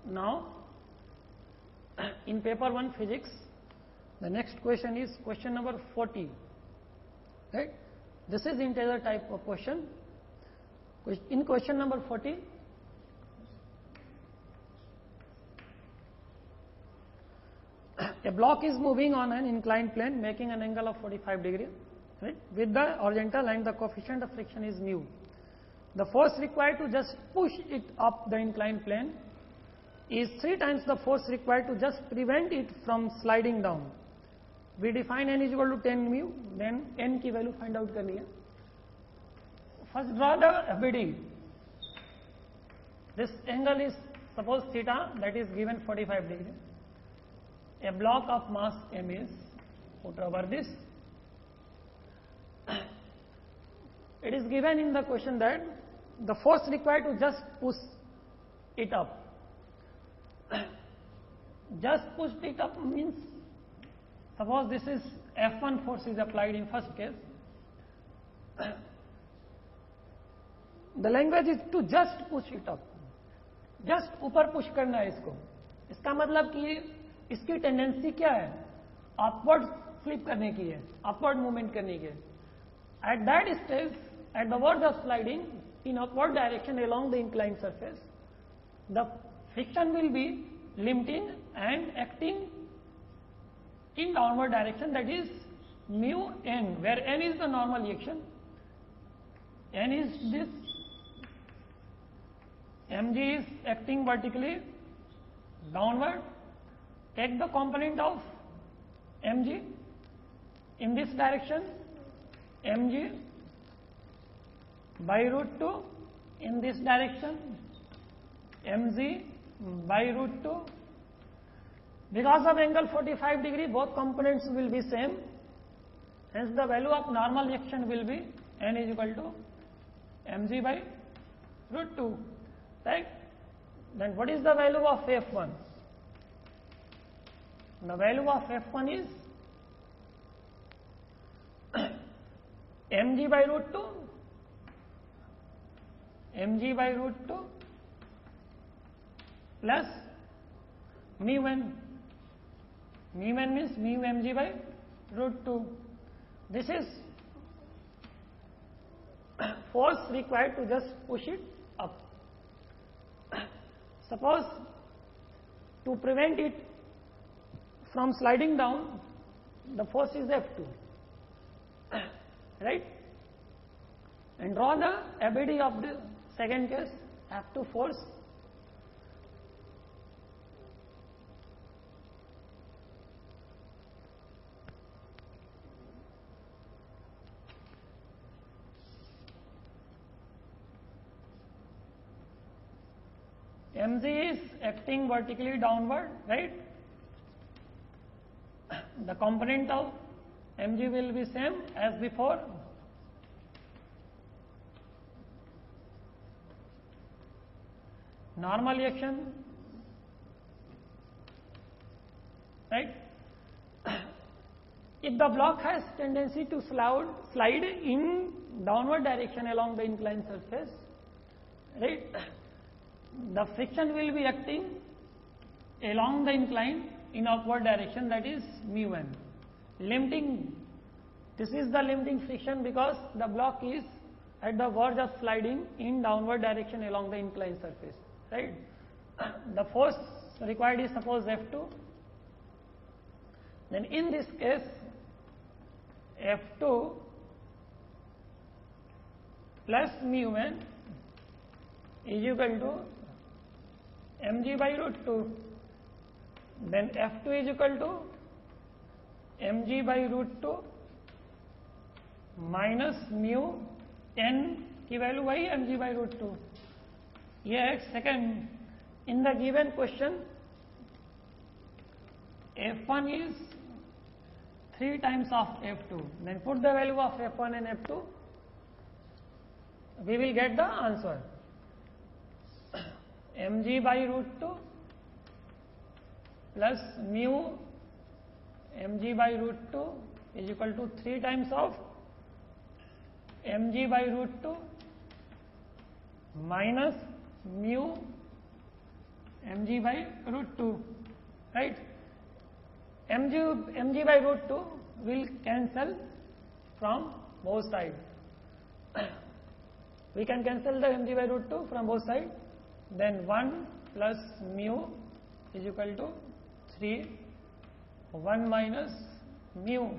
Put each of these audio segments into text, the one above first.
Now, in paper 1 physics, the next question is question number 40, right. This is integer type of question. In question number 40, a block is moving on an inclined plane making an angle of 45 degree, right, with the horizontal and the coefficient of friction is mu. The force required to just push it up the inclined plane is 3 times the force required to just prevent it from sliding down. We define n is equal to 10 mu, then n की value find out करनी है. First draw the ABD. This angle is suppose theta, that is given 45 degree. A block of mass m is put over this. It is given in the question that the force required to just push it up. Just pushed it up means, suppose this is F1 force is applied in first case. The language is to just push it up. Just ऊपर push करना है इसको. इसका मतलब कि इसकी tendency क्या है? अपवर्ड फ्लिप करने की है, अपवर्ड मूवमेंट करने की है. At that stage, at the verge of sliding in upward direction along the inclined surface, the friction will be limiting and acting in downward direction, that is mu n, where n is the normal reaction, n is this, mg is acting vertically downward. Take the component of mg in this direction, mg by root 2, in this direction mg by root 2. Because of angle 45 degree, both components will be same, hence the value of normal reaction will be n is equal to mg by root 2, right. Then what is the value of F1? The value of F1 is mg by root 2, mg by root 2 plus mu n. Mu n means mu mg by root 2. This is force required to just push it up. Suppose to prevent it from sliding down, the force is F2, right. And draw the ABD of the second case, F2 force. mg is acting vertically downward, right. The component of mg will be same as before. Normal reaction, right. If the block has tendency to slide in downward direction along the inclined surface, right, the friction will be acting along the incline in upward direction, that is mu n. Limiting, this is the limiting friction because the block is at the verge of sliding in downward direction along the inclined surface, right. The force required is suppose F2. Then in this case F2 plus mu n is equal to mg by root 2. Then F2 is equal to mg by root 2 minus mu n की value वही mg by root 2. ये है second. In the given question, F1 is 3 times of F2. Then put the value of F1 and F2. We will get the answer. mg by root 2 plus mu mg by root 2 is equal to 3 times of mg by root 2 minus mu mg by root 2, right? mg by root 2 will cancel from both sides. We can cancel the mg by root 2 from both sides. Then 1 plus mu is equal to 3, 1 minus mu,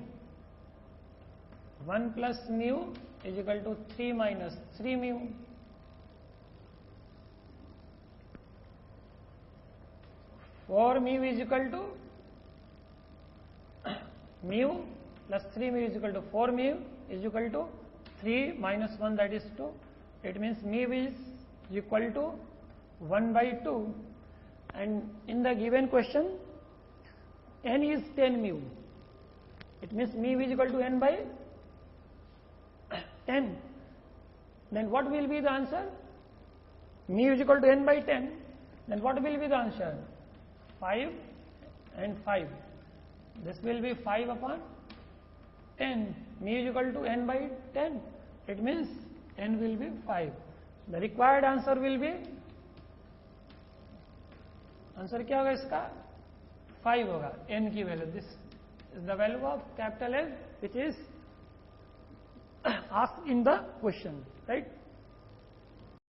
1 plus mu is equal to 3 minus 3 mu. Four mu is equal to mu plus 3 mu is equal to 4 mu is equal to 3 minus 1, that is 2. It means mu is equal to 1 by 2, and in the given question n is 10 mu. It means mu is equal to n by 10. Then what will be the answer? Mu is equal to n by 10. Then what will be the answer? 5 and 5. This will be 5 upon 10. Mu is equal to n by 10. It means n will be 5. The required answer will be, answer क्या होगा इसका? 5 होगा, n की value. This is the value of capital N which is asked in the question, right?